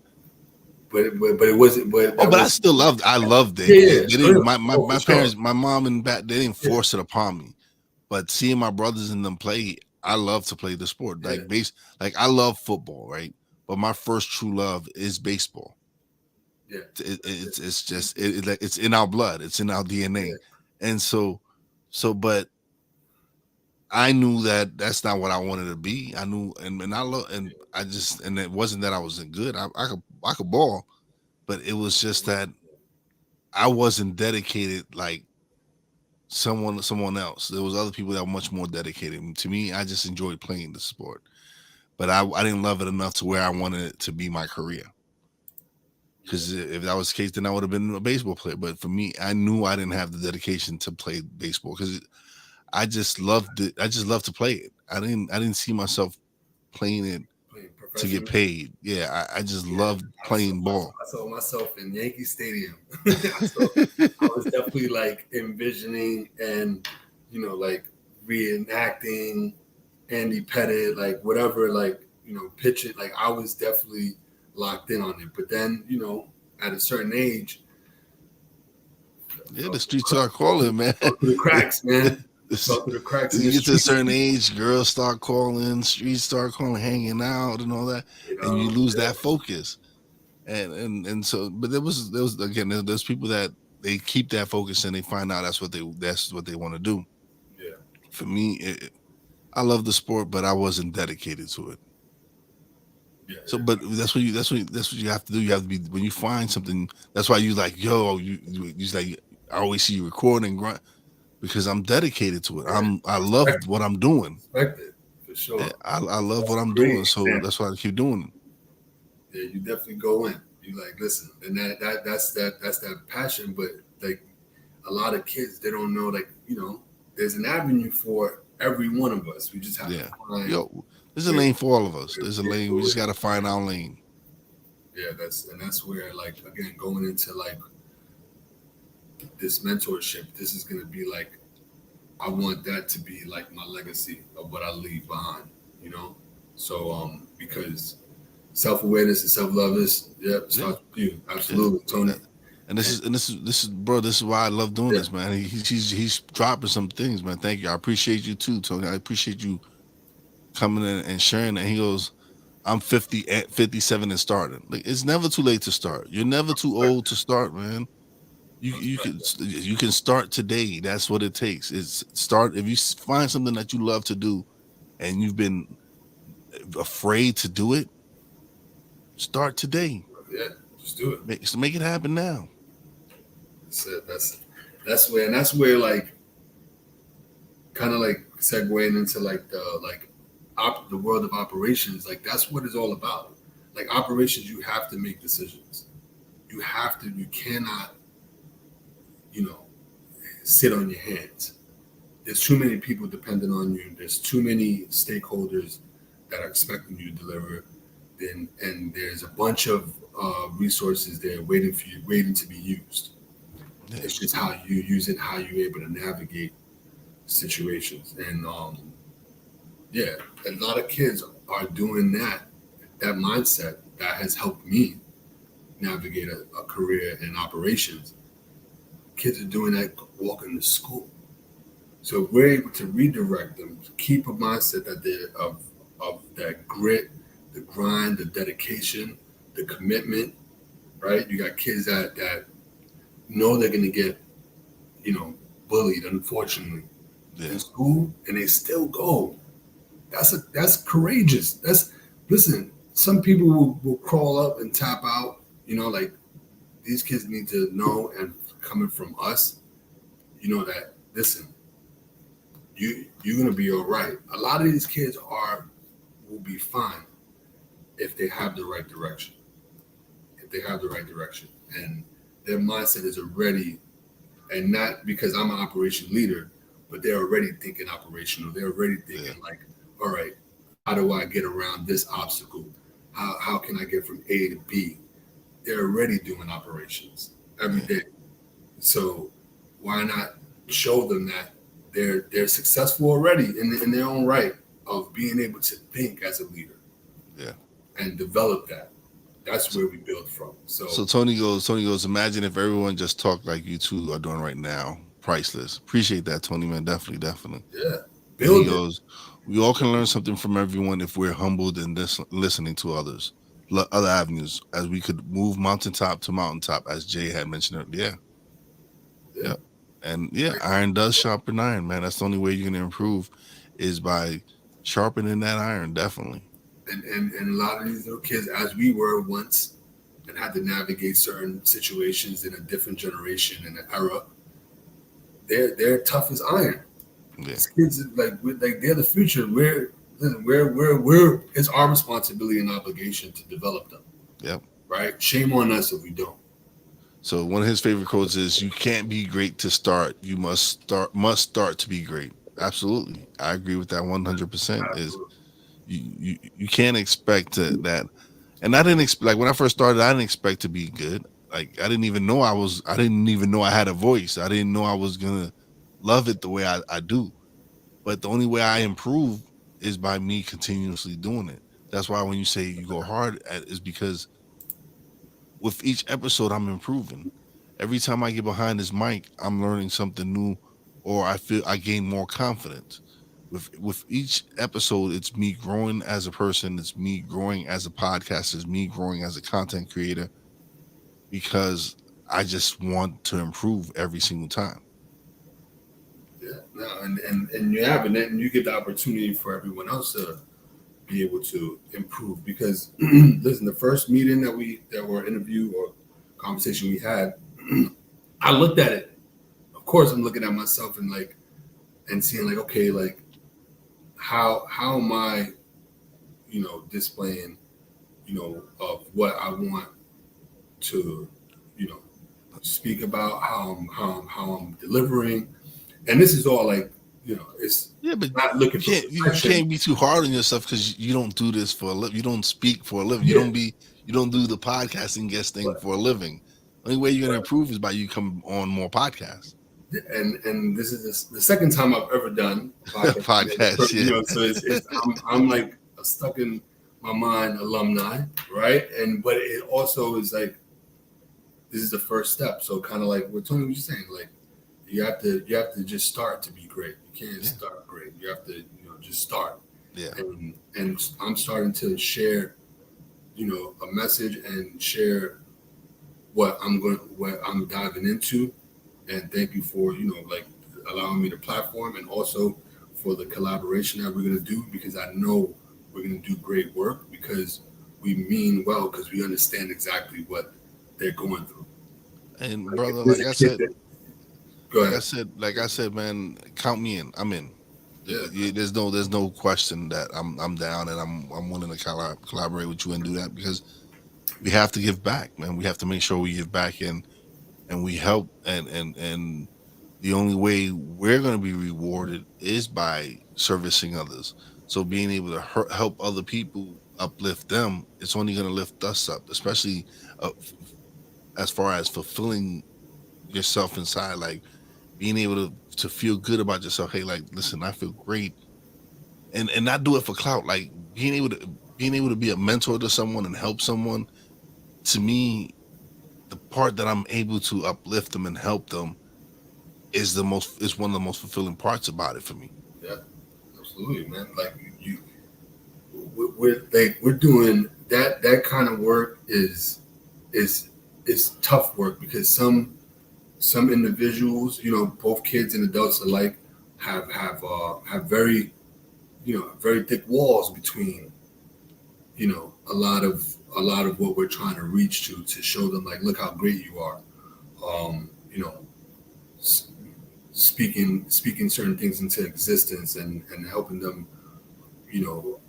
it wasn't. But I still loved. I loved it. Yeah, my parents, my mom and dad, they didn't force it upon me. But seeing my brothers and them play, I love to play the sport. Like I love football, right? But my first true love is baseball. Yeah, it's just it's in our blood. It's in our DNA. Yeah. And so, but I knew that that's not what I wanted to be. I knew, and I love, and I just, and it wasn't that I wasn't good. I could ball, but it was just that I wasn't dedicated like someone else. There was other people that were much more dedicated. And to me, I just enjoyed playing the sport, but I didn't love it enough to where I wanted it to be my career. Because if that was the case, then I would have been a baseball player. But for me, I knew I didn't have the dedication to play baseball, because I just loved it. I just loved to play it. I didn't see myself playing it to get paid. Yeah, I just loved playing ball. I saw myself in Yankee Stadium. I was definitely like envisioning and, like reenacting Andy Pettit, like whatever, like, pitching. Like I was definitely locked in on it. But then, at a certain age, the streets are calling, man. The cracks, man. This, fell through the cracks in you the get to a street. certain age, girls start calling, streets start calling, hanging out, and all that, You and you know, lose yeah, that focus. And so, but there was again, there's people that they keep that focus and they find out that's what they want to do. yeah, For me, I love the sport, but I wasn't dedicated to it. yeah, So, but that's what you have to do. You have to be when you find something. That's why you like, yo, you like. I always see you recording and grind because I'm dedicated to it. yeah. I love Respect, what I'm doing. respect it for Yeah, sure. I love That's what a I'm great doing, so example. that's why I keep doing Yeah, you definitely go in. You like listen, and that's that passion. But like a lot of kids, they don't know like there's an avenue for every one of us. We just it. have to Yeah, find yo, there's a where lane for all of us. There's a where to lane. We go just in. gotta find our lane. Yeah, that's where like again going into like this mentorship. This is gonna be like I want that to be like my legacy of what I leave behind. You know, so because self awareness and self love is Yeah, starts with you yeah. absolutely, Tony. That- and this And is and this is bro. This is why I love doing yeah, this, man. He's dropping some things, man. Thank you. I appreciate you too, Tony. I appreciate you coming in and sharing that. He goes, I'm 50 at 57 and starting. Like it's never too late to start. You're never too old to start, man. You can start today. That's what it takes. It's start if you find something that you love to do and you've been afraid to do it, start today. yeah, just do it. Make it happen now. That's it. That's where like kind of like segueing into like the world of operations. Like that's what it's all about. Like operations, you have to make decisions. You have to. You cannot. You know, sit on your hands. There's too many people dependent on you. There's too many stakeholders that are expecting you to deliver. Then and there's a bunch of resources there waiting for you, waiting to be used. Yeah, It's just how you use it, how you're able to navigate situations. And yeah, a lot of kids are doing that mindset that has helped me navigate a career in operations. Kids are doing that walking to school. So if we're able to redirect them, to keep a mindset that they of that grit, the grind, the dedication, the commitment, right? You got kids that know they're gonna get, bullied, unfortunately, yeah, in school, and they still go. That's courageous. That's listen. Some people will crawl up and tap out. Like these kids need to know, and coming from us, that listen, you're gonna be all right. A lot of these kids will be fine if they have the right direction. If they have the right direction, and their mindset is already, and not because I'm an operation leader, but they're already thinking operational. They're already yeah, thinking like, all right, how do I get around this obstacle? How can I get from A to B? They're already doing operations every yeah, day. So why not show them that they're successful already in their own right of being able to think as a leader yeah. and develop that. That's So, where we build from. so So Tony goes, imagine if everyone just talked like you two are doing right now. Priceless. Appreciate that, Tony, man. Definitely, definitely. yeah, And he build it. goes, we all can learn something from everyone if we're humbled and listening to others, other avenues, as we could move mountaintop to mountaintop, as Jay had mentioned earlier. Yeah, Yeah. yeah. And yeah, iron does sharpen iron, man. That's the only way you're going to improve is by sharpening that iron, definitely. And a lot of these little kids, as we were once, and had to navigate certain situations in a different generation and an era, they're tough as iron. Yeah, These kids like they're the future. We're it's our responsibility and obligation to develop them. yep. Right? Shame on us if we don't. So one of his favorite quotes is, "You can't be great to start. You must start to be great." Absolutely, I agree with that 100%. Is Absolutely. you can't expect that. And I didn't expect, like when I first started, I didn't expect to be good. Like I didn't even know I had a voice. I didn't know I was gonna love it the way I do. But the only way I improve is by me continuously doing it. That's why when you say you go hard at is because with each episode I'm improving. Every time I get behind this mic, I'm learning something new or I feel I gain more confidence. With each episode, it's me growing as a person, it's me growing as a podcaster, it's me growing as a content creator because I just want to improve every single time. Yeah, no, and you have it, and you get the opportunity for everyone else to be able to improve. Because listen, the first meeting that were interview or conversation we had, I looked at it. Of course, I'm looking at myself and like and seeing like, okay, like how am I, displaying, of what I want to, you know, speak about, how I'm delivering, and this is all like, it's Yeah, but not looking for you perfection. can't be too hard on yourself because you don't do this for a living. You don't speak for a living. Yeah, You don't do the podcasting guest thing but, for a living. Only way you're gonna but improve is by you come on more podcasts. and this is the second time I've ever done a podcast. Podcasts, yeah. So it's I'm like a stuck in my mind alumni, right? And but it also is like this is the first step. So kind of like what Tony was saying, like you have to just start to be great. You can't start great. You have to just start. Yeah. And I'm starting to share a message and share what I'm diving into. And thank you for like allowing me the platform, and also for the collaboration that we're gonna do, because I know we're gonna do great work because we mean well, because we understand exactly what they're going through. And Like, brother, if there's a kid go ahead. like I said, man, count me in. I'm in. Yeah. There's no question that I'm down and I'm willing to collaborate with you and do that because we have to give back, man. We have to make sure we give back and we help and the only way we're going to be rewarded is by servicing others. So being able to help other people, uplift them, it's only going to lift us up, especially as far as fulfilling yourself inside, like being able to feel good about yourself. Hey, like, listen, I feel great, and not do it for clout. Like being able to be a mentor to someone and help someone. To me, the part that I'm able to uplift them and help them is one of the most fulfilling parts about it for me. Yeah, absolutely, man. Like you, we're doing that kind of work is tough work, because some individuals, both kids and adults alike, have very very thick walls between a lot of what we're trying to reach to show them, like, look how great you are. um you know s- speaking certain things into existence, and helping them you know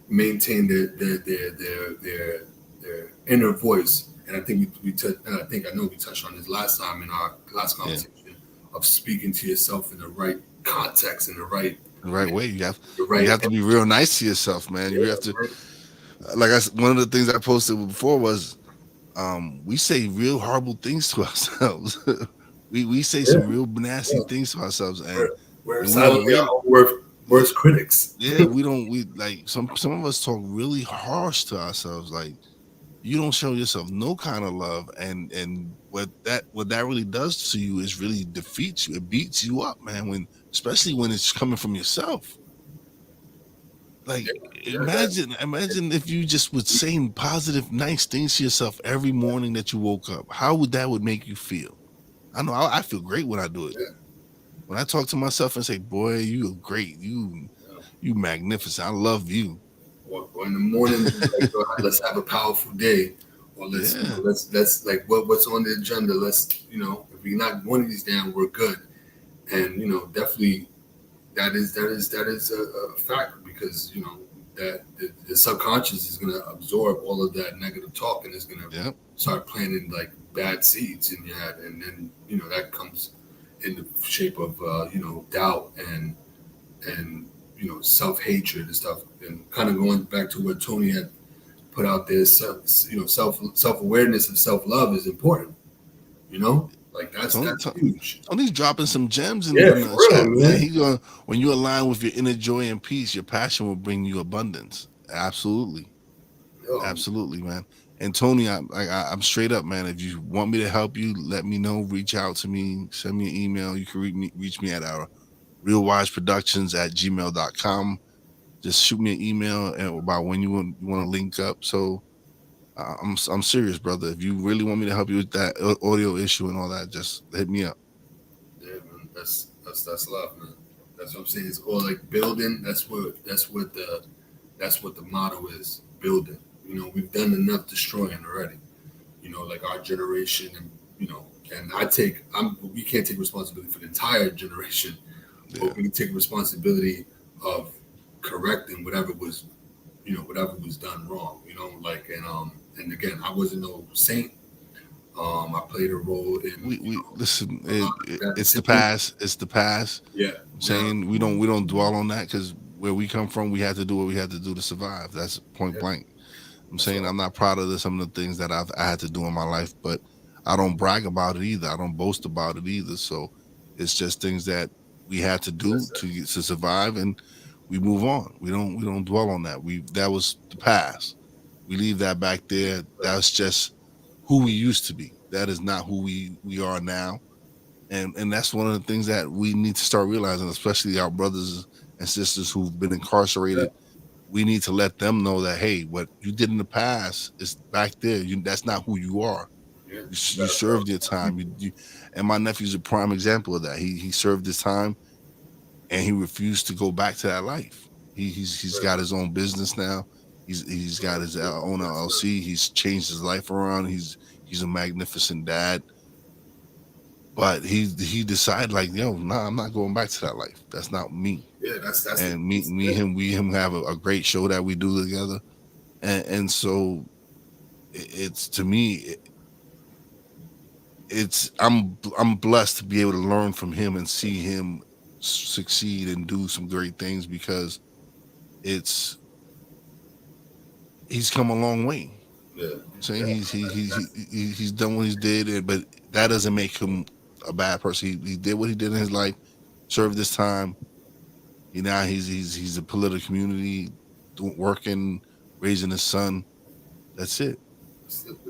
maintain their inner voice. And I think I know we touched on this last time in our last Yeah, conversation, of speaking to yourself in the right context, in the right the right way. the You right have to be real nice to yourself, man. You have to, like one of the things I posted before was, we say real horrible things to ourselves. We say yeah, some real nasty yeah. things to ourselves, We're and we don't silently our real. own worst critics. Yeah, we like some of us talk really harsh to ourselves. Like you don't show yourself no kind of love, and what that really does to you is really defeats you. It beats you up, man. When especially when it's coming from yourself. Like Yeah, that, imagine if you just would say positive, nice things to yourself every morning that you woke up. How would that would make you feel? I know I feel great when I do it. yeah, When I talk to myself and say, "Boy, you are great. yeah. You magnificent. I love you." Or in the morning, like, let's have a powerful day, or Yeah. let's like what's on the agenda. Let's if we're not one of these down, we're good. And definitely that is a fact, because that the subconscious is going to absorb all of that negative talk, and is going to Yep. start planting like bad seeds in your head, and then that comes in the shape of doubt and self-hatred and stuff. And kind of going back to what Tony had put out there, self-awareness and self-love is important. Like Tony, that's huge. Tony's dropping some gems Yeah, in for the real, chat, man. man. He going when you align with your inner joy and peace, your passion will bring you abundance. Absolutely, Yo, absolutely, man. And Tony, I'm straight up, man. If you want me to help you, let me know. Reach out to me. Send me an email. You can reach me at our realwiseproductions@gmail.com. Just shoot me an email about when you want to link up. So I'm serious, brother. If you really want me to help you with that audio issue and all that, just hit me up. Yeah, man. That's love, man. That's what I'm saying. It's all like building. That's what the motto is. Building. You know, we've done enough destroying already. You know, like our generation, and you know, and we can't take responsibility for the entire generation, Yeah. but we can take responsibility of correcting whatever was done wrong. You know, like and again, I wasn't no saint. I played a role in We listen. a lot of bad It's the decisions. past. It's the past. Yeah. I'm Now, saying we don't dwell on that because where we come from, we had to do what we had to do to survive. That's point yeah, blank. I'm that's saying all. I'm not proud of some of the things that I had to do in my life, but I don't brag about it either. I don't boast about it either. So it's just things that we had to do That's it. to survive, and we move on. We don't dwell on that. That was the past. We leave that back there. Right. That's just who we used to be. That is not who we are now. And that's one of the things that we need to start realizing, especially our brothers and sisters who've been Yeah. incarcerated. We need to let them know that, hey, what you did in the past is back there. That's not who you are. Yeah. You You gotta put served your time. And my nephew's a prime example of that. He served his time, and he refused to go back to that life. He's right. got his own business now. He's got his own That's it. LLC. He's changed his life around. He's a magnificent dad. But he decided, like, yo, nah, I'm not going back to that life. That's not me. Yeah, that's the And piece. Yeah. him, we him have a great show that we do together. And so it's to me, it's I'm blessed to be able to learn from him and see him succeed and do some great things because it's he's come a long way. Yeah. Saying Yeah. he's done what he's did, but that doesn't make him a bad person. He did what he did in his life, served his time. Now he's a political community, working, raising his son. That's it.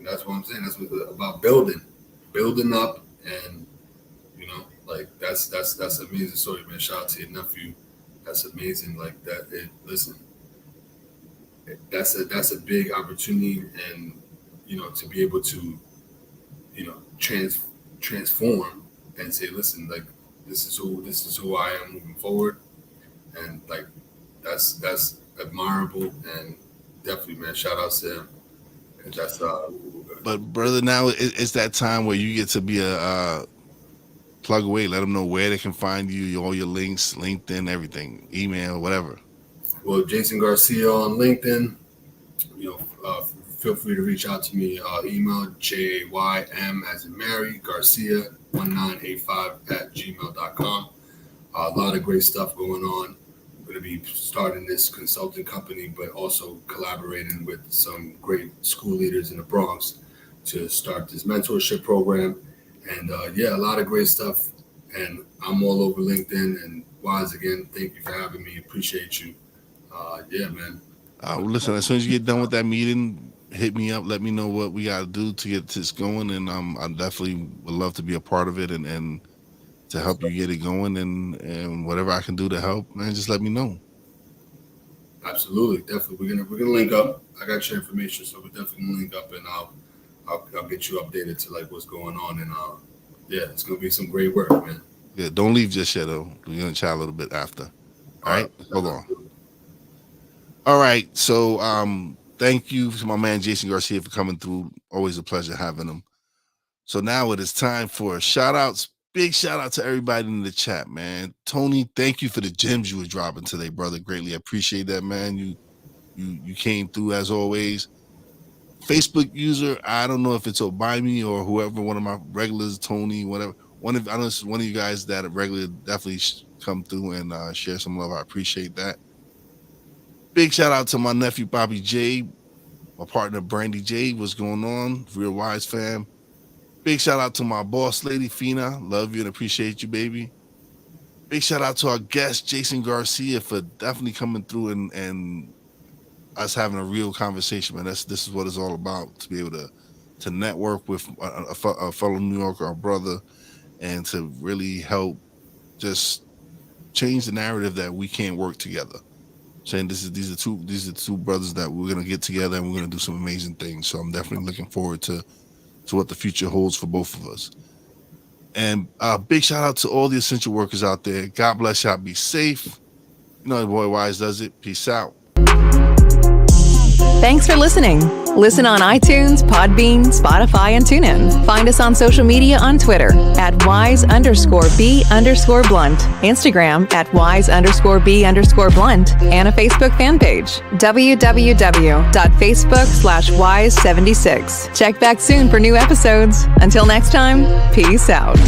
That's what I'm saying. That's what about building up, and you know, like that's an amazing story, man. Shout out to your nephew. That's amazing. Like that. Listen, that's a big opportunity, and you know, to be able to transform and say, listen, like this is who I am moving forward, and like that's admirable, and definitely, man. Shout out to him. 'Cause that's But brother, now it's that time where you get to be a plug away. Let them know where they can find you, all your links, LinkedIn, everything, email, whatever. well, Jason Garcia on LinkedIn. You know, feel free to reach out to me. Email JYM as in Mary Garcia 1985 @gmail.com. A lot of great stuff going on. I'm going to be starting this consulting company, but also collaborating with some great school leaders in the Bronx to start this mentorship program. And yeah, a lot of great stuff. And I'm all over LinkedIn. And Wise, again, thank you for having me. Appreciate you. Yeah, man. Listen, as soon as you get done with that meeting, hit me up. Let me know what we got to do to get this going, and I definitely would love to be a part of it and to help you get it going, and whatever I can do to help, man, just let me know. Absolutely, definitely. We're gonna link up. I got your information, so we're definitely gonna link up, and I'll get you updated to like what's going on, and yeah, it's gonna be some great work, man. Yeah, don't leave just yet though. We're gonna chat a little bit after. All All right, right, hold on. All right, so thank you to my man Jason Garcia for coming through. Always a pleasure having him. So now it is time for shout outs. Big shout out to everybody in the chat, man. Tony, thank you for the gems you were dropping today, brother. Greatly appreciate that, man. You came through as always. Facebook user, I don't know if it's Obimi or whoever, one of my regulars, Tony, whatever. I know it's one of you guys that regularly definitely come through and share some love. I appreciate that. Big shout out to my nephew Bobby J, my partner Brandy J. What's going on? Real Wise fam. Big shout out to my boss lady Fina. Love you and appreciate you, baby. Big shout out to our guest Jason Garcia for definitely coming through and us having a real conversation, man. This is what it's all about, to be able to network with a fellow New Yorker, a brother, and to really help just change the narrative that we can't work together. Saying these are two brothers that we're gonna get together and we're gonna do some amazing things. So I'm definitely looking forward to what the future holds for both of us. And big shout out to all the essential workers out there. God bless y'all. Be safe. You know, the boy Wise does it. Peace out. Thanks for listening. Listen on iTunes, Podbean, Spotify, and TuneIn. Find us on social media on Twitter at @wise_b_blunt, Instagram at @wise_b_blunt, and a Facebook fan page, www.facebook.com/wise76. Check back soon for new episodes. Until next time, peace out.